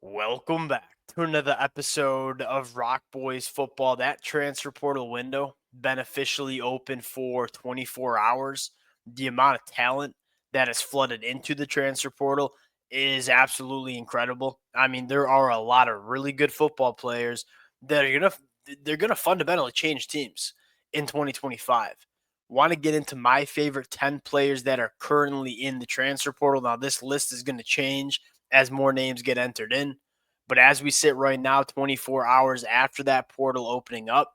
Welcome back to another episode of Rock Boys Football. That transfer portal window been officially open for 24 hours. The amount of talent that has flooded into the transfer portal is absolutely incredible. I mean, there are a lot of really good football players that are gonna fundamentally change teams in 2025. Want to get into my favorite 10 players that are currently in the transfer portal. Now, this list is going to change as more names get entered in. But as we sit right now, 24 hours after that portal opening up,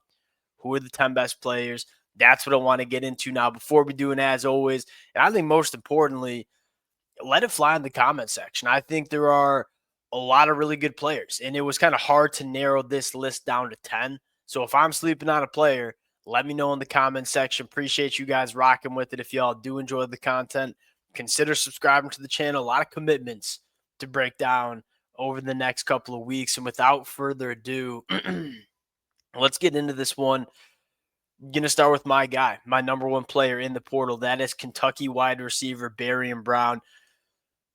who are the 10 best players? That's what I want to get into now. Before we do, and as always, and I think most importantly, let it fly in the comment section. I think there are a lot of really good players, and it was kind of hard to narrow this list down to 10. So if I'm sleeping on a player, let me know in the comment section. Appreciate you guys rocking with it. If y'all do enjoy the content, consider subscribing to the channel. A lot of commitments to break down over the next couple of weeks. And without further ado, let's get into this one. Going to start with my guy, my number one player in the portal. That is Kentucky wide receiver Barion Brown.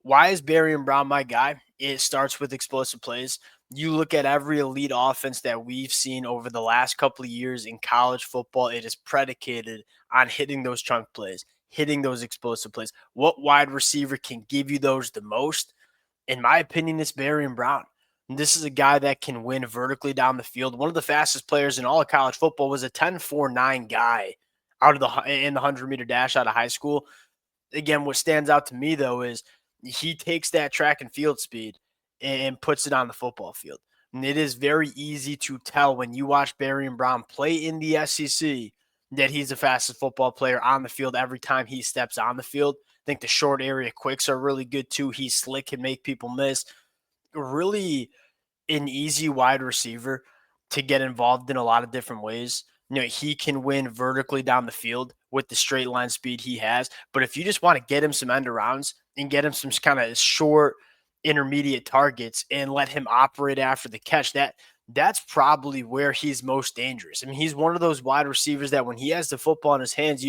Why is Barion Brown my guy? It starts with explosive plays. You look at every elite offense that we've seen over the last couple of years in college football, it is predicated on hitting those chunk plays, hitting those explosive plays. What wide receiver can give you those the most? In my opinion, it's Barion Brown. And this is a guy that can win vertically down the field. One of the fastest players in all of college football was a 10.49 guy in the 100-meter dash out of high school. Again, what stands out to me, though, is he takes that track and field speed and puts it on the football field. And it is very easy to tell when you watch Barion Brown play in the SEC that he's the fastest football player on the field every time he steps on the field. I think the short area quicks are really good too. He's slick, can make people miss. Really an easy wide receiver to get involved in a lot of different ways. He can win vertically down the field with the straight line speed he has. But if you just want to get him some end arounds and get him some kind of short, intermediate targets and let him operate after the catch, that's probably where he's most dangerous. I mean, he's one of those wide receivers that when he has the football in his hands,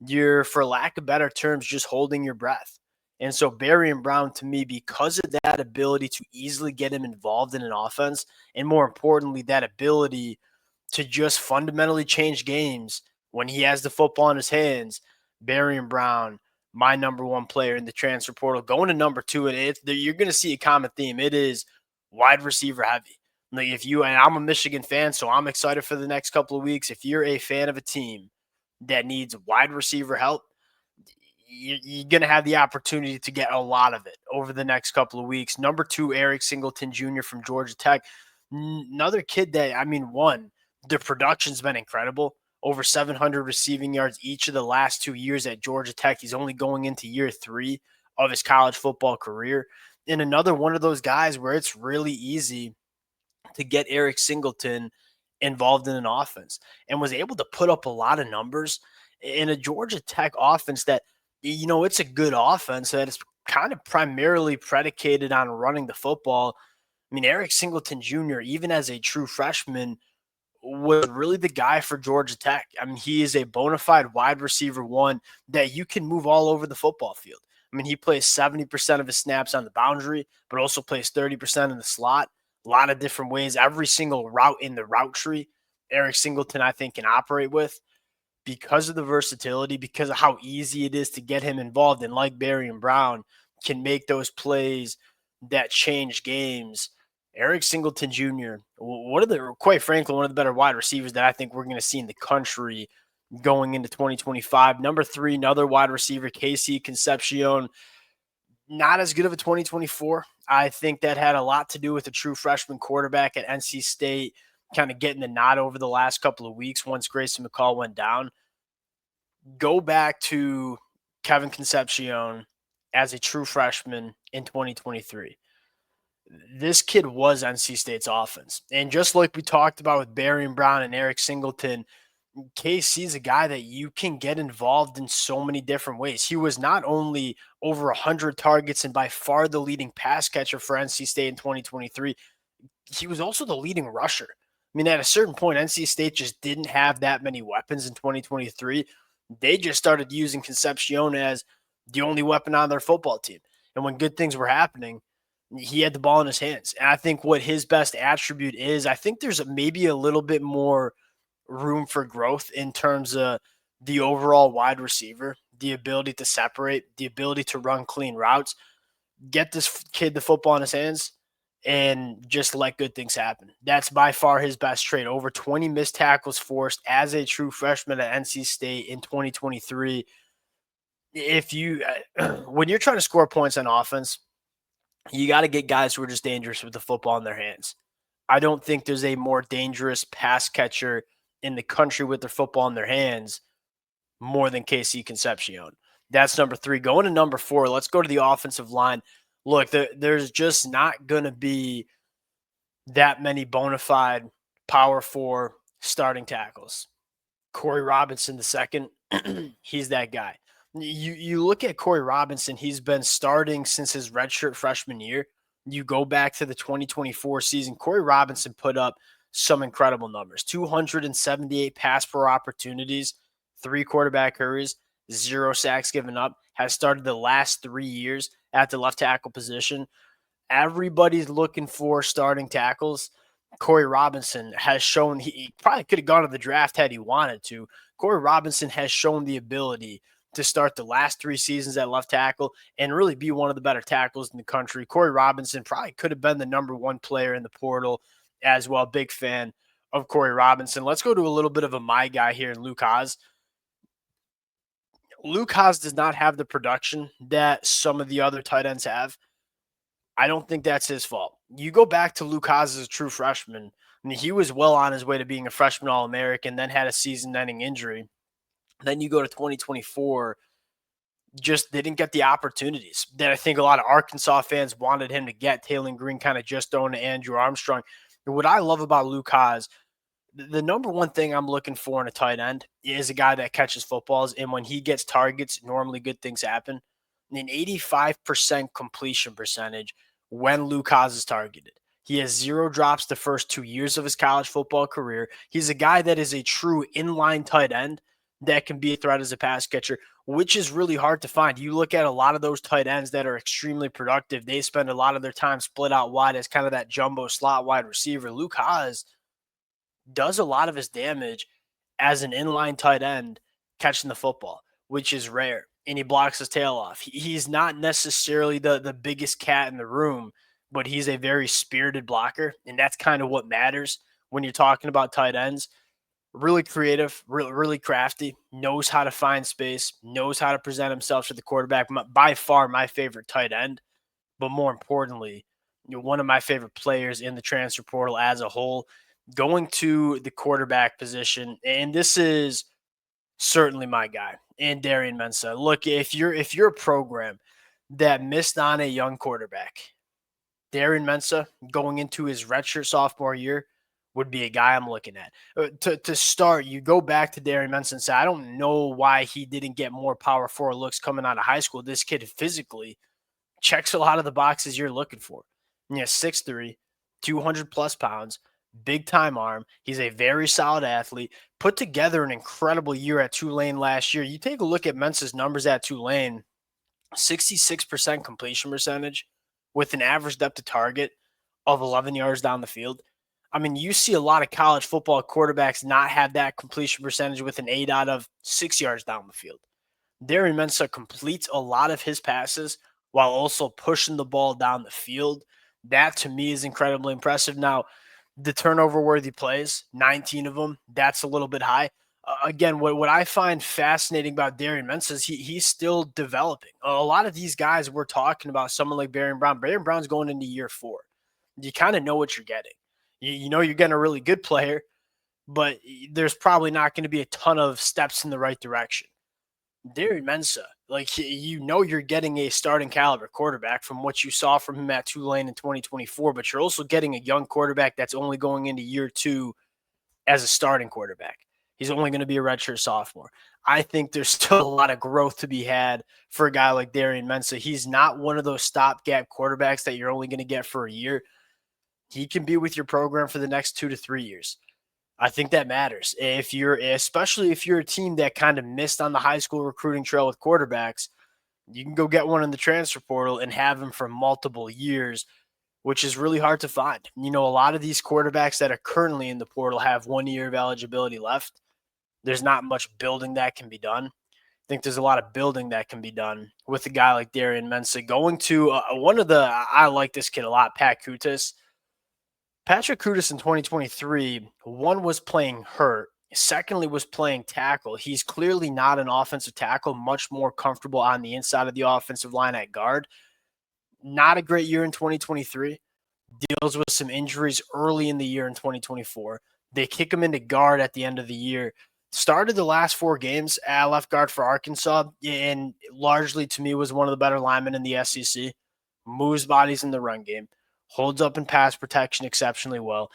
you're, for lack of better terms, just holding your breath. And so Barion Brown, to me, because of that ability to easily get him involved in an offense, and more importantly, that ability to just fundamentally change games when he has the football in his hands, Barion Brown, my number one player in the transfer portal. Going to number two, and you're going to see a common theme. It is wide receiver heavy. Like and I'm a Michigan fan, so I'm excited for the next couple of weeks. If you're a fan of a team that needs wide receiver help, you're going to have the opportunity to get a lot of it over the next couple of weeks. Number two, Singleton Jr. from Georgia Tech. Another kid that, the production's been incredible. Over 700 receiving yards each of the last 2 years at Georgia Tech. He's only going into year 3 of his college football career. And another one of those guys where it's really easy to get Singleton involved in an offense and was able to put up a lot of numbers in a Georgia Tech offense that, it's a good offense that is kind of primarily predicated on running the football. I mean, Singleton Jr., even as a true freshman, was really the guy for Georgia Tech. I mean, he is a bona fide wide receiver one that you can move all over the football field. I mean, he plays 70% of his snaps on the boundary, but also plays 30% in the slot. A lot of different ways. Every single route in the route tree, Singleton, I think, can operate with. Because of the versatility, because of how easy it is to get him involved, and like Barion Brown, can make those plays that change games. Singleton Jr., quite frankly, one of the better wide receivers that I think we're going to see in the country going into 2025. Number 3, another wide receiver, Concepcion. Not as good of a 2024. I think that had a lot to do with the true freshman quarterback at NC State kind of getting the nod over the last couple of weeks once Grayson McCall went down. Go back to Kevin Concepcion as a true freshman in 2023. This kid was NC State's offense. And just like we talked about with Barion Brown and Singleton, KC is a guy that you can get involved in so many different ways. He was not only over 100 targets and by far the leading pass catcher for NC State in 2023, he was also the leading rusher. I mean, at a certain point, NC State just didn't have that many weapons in 2023. They just started using Concepcion as the only weapon on their football team. And when good things were happening, He had the ball in his hands. And I think what his best attribute is, I think there's maybe a little bit more room for growth in terms of the overall wide receiver, the ability to separate, the ability to run clean routes, get this kid the football in his hands, and just let good things happen. That's by far his best trait. Over 20 missed tackles forced as a true freshman at NC State in 2023. If you, when you're trying to score points on offense, you got to get guys who are just dangerous with the football in their hands. I don't think there's a more dangerous pass catcher in the country with their football in their hands more than KC Concepcion. That's number 3. Going to number 4, let's go to the offensive line. Look, there's just not going to be that many bona fide Power 4 starting tackles. Corey Robinson the second, he's that guy. You look at Corey Robinson, he's been starting since his redshirt freshman year. You go back to the 2024 season, Corey Robinson put up some incredible numbers. 278 pass pro opportunities, 3 quarterback hurries, 0 sacks given up, has started the last 3 years at the left tackle position. Everybody's looking for starting tackles. Corey Robinson has shown he probably could have gone to the draft had he wanted to. Corey Robinson has shown the ability to start the last 3 seasons at left tackle and really be one of the better tackles in the country. Corey Robinson probably could have been the number 1 player in the portal as well. Big fan of Corey Robinson. Let's go to a little bit of a my guy here in Luke Hasz. Luke Hasz does not have the production that some of the other tight ends have. I don't think that's his fault. You go back to Luke Hasz as a true freshman. I mean, he was well on his way to being a freshman All-American, then had a season-ending injury. Then you go to 2024, just didn't get the opportunities that I think a lot of Arkansas fans wanted him to get. Taylor Green kind of just throwing to Andrew Armstrong. And what I love about Luke Hasz, the number one thing I'm looking for in a tight end is a guy that catches footballs. And when he gets targets, normally good things happen. An 85% completion percentage when Luke Hasz is targeted. He has 0 drops the first 2 years of his college football career. He's a guy that is a true inline tight end that can be a threat as a pass catcher, which is really hard to find. You look at a lot of those tight ends that are extremely productive. They spend a lot of their time split out wide as kind of that jumbo slot wide receiver. Luke Hasz does a lot of his damage as an inline tight end catching the football, which is rare. And he blocks his tail off. He's not necessarily the biggest cat in the room, but he's a very spirited blocker. And that's kind of what matters when you're talking about tight ends. Really creative, really crafty, knows how to find space, knows how to present himself to the quarterback. By far my favorite tight end, but more importantly, one of my favorite players in the transfer portal as a whole. Going to the quarterback position, and this is certainly my guy, and Darian Mensah. Look, if you're a program that missed on a young quarterback, Darian Mensah going into his redshirt sophomore year would be a guy I'm looking at. To start, you go back to Darian Mensah and say, I don't know why he didn't get more Power 4 looks coming out of high school. This kid physically checks a lot of the boxes you're looking for. Yeah, 6'3", 200 plus pounds, big time arm. He's a very solid athlete. Put together an incredible year at Tulane last year. You take a look at Mensah's numbers at Tulane, 66% completion percentage with an average depth of target of 11 yards down the field. I mean, you see a lot of college football quarterbacks not have that completion percentage with an 8 out of 6 yards down the field. Darian Mensah completes a lot of his passes while also pushing the ball down the field. That, to me, is incredibly impressive. Now, the turnover-worthy plays, 19 of them, that's a little bit high. Again, what I find fascinating about Darian Mensah is he's still developing. A lot of these guys we're talking about, someone like Barion Brown. Barion Brown's going into year 4. You kind of know what you're getting. You know you're getting a really good player, but there's probably not going to be a ton of steps in the right direction. Darian Mensah, like, you know you're getting a starting caliber quarterback from what you saw from him at Tulane in 2024, but you're also getting a young quarterback that's only going into year 2 as a starting quarterback. He's only going to be a redshirt sophomore. I think there's still a lot of growth to be had for a guy like Darian Mensah. He's not one of those stopgap quarterbacks that you're only going to get for a year. He can be with your program for the next 2 to 3 years. I think that matters. Especially if you're a team that kind of missed on the high school recruiting trail with quarterbacks, You can go get one in the transfer portal and have him for multiple years, which is really hard to find. A lot of these quarterbacks that are currently in the portal have 1 year of eligibility left. There's not much building that can be done. I think there's a lot of building that can be done with a guy like Darian Mensah going to I like this kid a lot, Pat Kutas. Patrick Kutas in 2023, one was playing hurt. Secondly, was playing tackle. He's clearly not an offensive tackle, much more comfortable on the inside of the offensive line at guard. Not a great year in 2023. Deals with some injuries early in the year in 2024. They kick him into guard at the end of the year. Started the last 4 games at left guard for Arkansas, and largely to me was one of the better linemen in the SEC. Moves bodies in the run game. Holds up in pass protection exceptionally well.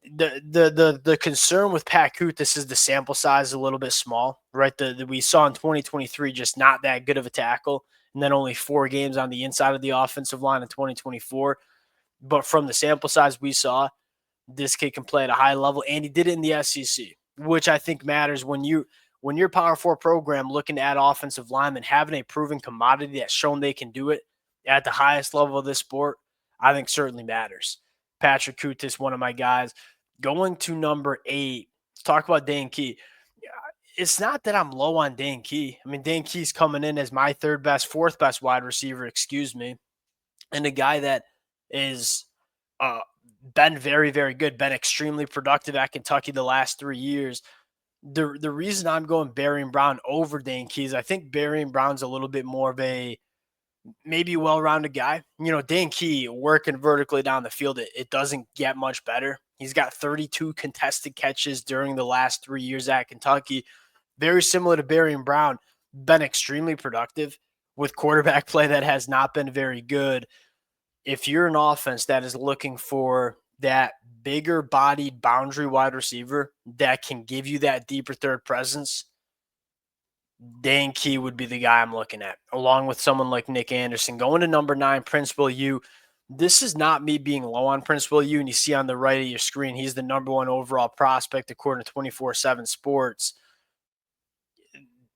The concern with Pat Kutas is the sample size is a little bit small, right? We saw in 2023 just not that good of a tackle, and then only 4 games on the inside of the offensive line in 2024. But from the sample size we saw, this kid can play at a high level, and he did it in the SEC, which I think matters when your Power 4 program looking to add offensive linemen, having a proven commodity that's shown they can do it at the highest level of this sport, I think certainly matters. Patrick Kutas, one of my guys. Going to number 8, let's talk about Dane Key. It's not that I'm low on Dane Key. I mean, Dane Key's coming in as my 3rd best, 4th best wide receiver, and a guy that is been very, very good, been extremely productive at Kentucky the last 3 years. The reason I'm going Barion Brown over Dane Key is I think Barion Brown's a little bit more of a maybe well-rounded guy. Dane Key working vertically down the field, it doesn't get much better. He's got 32 contested catches during the last 3 years at Kentucky. Very similar to Barion Brown, been extremely productive with quarterback play that has not been very good. If you're an offense that is looking for that bigger bodied boundary wide receiver that can give you that deeper third presence, Dane Key would be the guy I'm looking at, along with someone like Nick Anderson. Going to number 9, Princewill U. This is not me being low on Princewill U, and you see on the right of your screen, he's the number 1 overall prospect according to 24/7 Sports.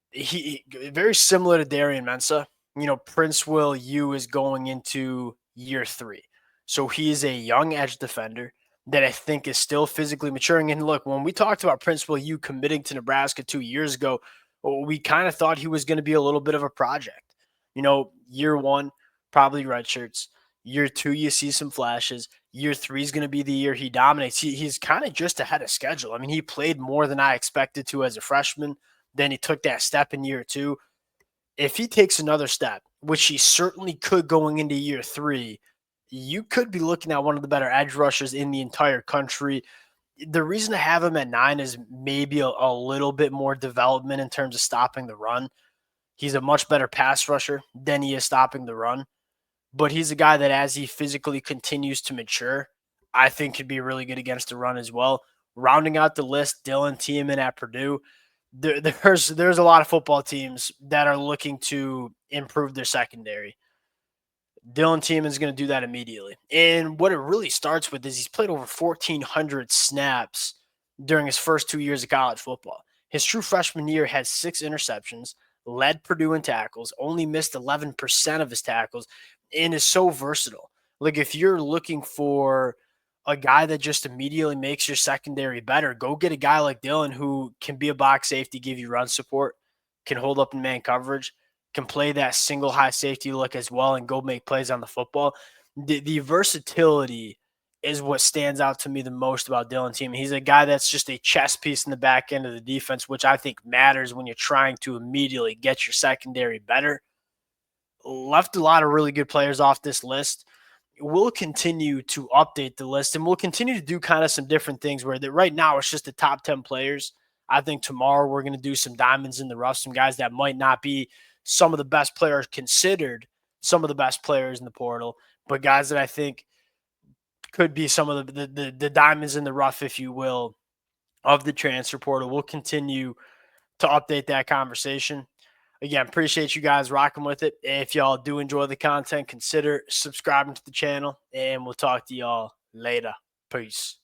He very similar to Darian Mensah. Princewill U is going into year 3. So he's a young edge defender that I think is still physically maturing. And look, when we talked about Princewill U committing to Nebraska 2 years ago, we kind of thought he was going to be a little bit of a project. Year 1, probably red shirts. Year 2, you see some flashes. Year 3 is going to be the year he dominates. He's kind of just ahead of schedule. I mean, he played more than I expected to as a freshman. Then he took that step in year 2. If he takes another step, which he certainly could going into year 3, you could be looking at one of the better edge rushers in the entire country. The reason to have him at 9 is maybe a little bit more development in terms of stopping the run. He's a much better pass rusher than he is stopping the run. But he's a guy that as he physically continues to mature, I think could be really good against the run as well. Rounding out the list, Thieneman at Purdue. There's a lot of football teams that are looking to improve their secondary. Thieneman is going to do that immediately. And what it really starts with is he's played over 1,400 snaps during his first 2 years of college football. His true freshman year had 6 interceptions, led Purdue in tackles, only missed 11% of his tackles, and is so versatile. Like, if you're looking for a guy that just immediately makes your secondary better, go get a guy like Dylan who can be a box safety, give you run support, can hold up in man coverage, can play that single high safety look as well and go make plays on the football. The versatility is what stands out to me the most about Dylan Thieneman. He's a guy that's just a chess piece in the back end of the defense, which I think matters when you're trying to immediately get your secondary better. Left a lot of really good players off this list. We'll continue to update the list, and we'll continue to do kind of some different things where right now it's just the top 10 players. I think tomorrow we're going to do some diamonds in the rough, some guys that might not be some of the best players considered some of the best players in the portal, but guys that I think could be some of the diamonds in the rough, if you will, of the transfer portal. We'll continue to update that conversation. Again, appreciate you guys rocking with it. If y'all do enjoy the content, consider subscribing to the channel, and we'll talk to y'all later. Peace.